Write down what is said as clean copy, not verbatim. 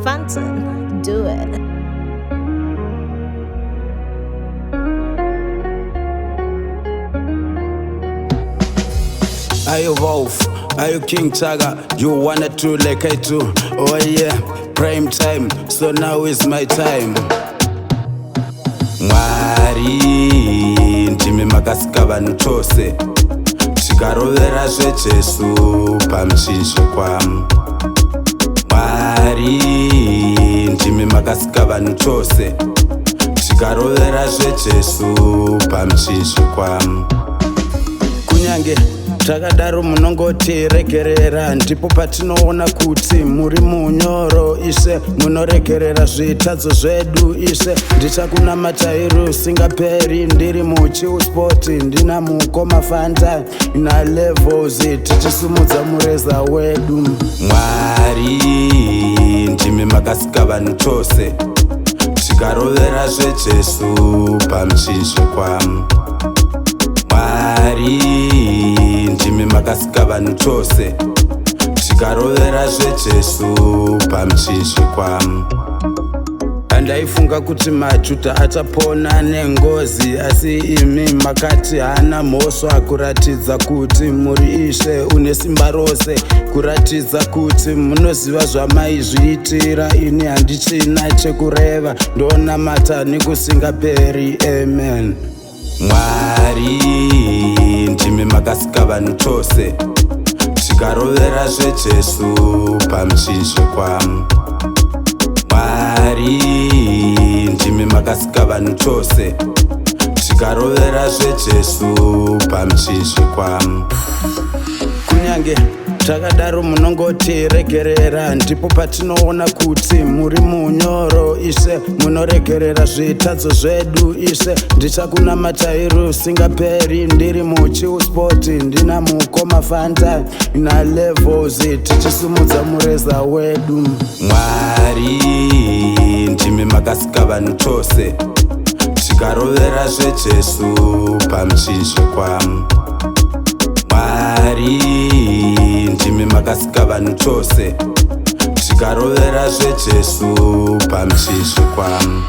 Fanton, do it. Are you Wolf? Are you King Tiger? You wanted to like I do. Oh yeah, prime time, so now is my time. Mwari, Ndimi Makasika vanhu chose. Tikarovera zvejesu pamuchinji kwamu. Mwari, Ndimi Makasika vanhu chose. Tikarovera zvejesu pamuchinji kwamu. Kunyange takadaro munongoti regerera, ndipo patinoona kuti muri munyoro. Ishe munoregerera zvitadzo zvedu. Ishe ndichakunamatai rusingaperi, ndiri muchiuspoti, ndina mukoma fanta ina levels, tichisumudza mureza wedu. Mwari, Ndimi Makasika vanhu chose. Tikarovera zvejesu pamuchinji kwamu. Mwari, Ndimi Makasika vanhu chose. Tikarovera zvejesu pamuchinji kwamu. Andaifunga kuti majuta achapona nengozi, asi imi makati hana mhosva, kuratidza kuti muri Ishe une simba rose, kuratidza kuti munoziva zvamaizviitira. Ini handichina chekureva, ndonamata nekusingaperi. Amen. Mwari, Ndimi Makasika vanhu chose. Tikarovera zvejesu pamuchinji kwamu. Mwari, Ndimi Makasika vanhu chose. Tikarovera zvejesu pamuchinji kwamu. Kunyange takadaro munongoti regerera, ndipo patinoona kuti muri munyoro. Ishe munoregerera zvitadzo zvedu. Ishe ndichakunamatai rusingaperi, ndiri muchiuspoti, ndina mukoma fanta ina levels, tichisumudza mureza wedu. Mwari, Ndimi Makasika vanhu chose. Tikarovera zvejesu pamuchinji kwamu. Mwari, Ndimi Makasika vanhu chose. Tikarovera zvejesu pamuchinji kwamu.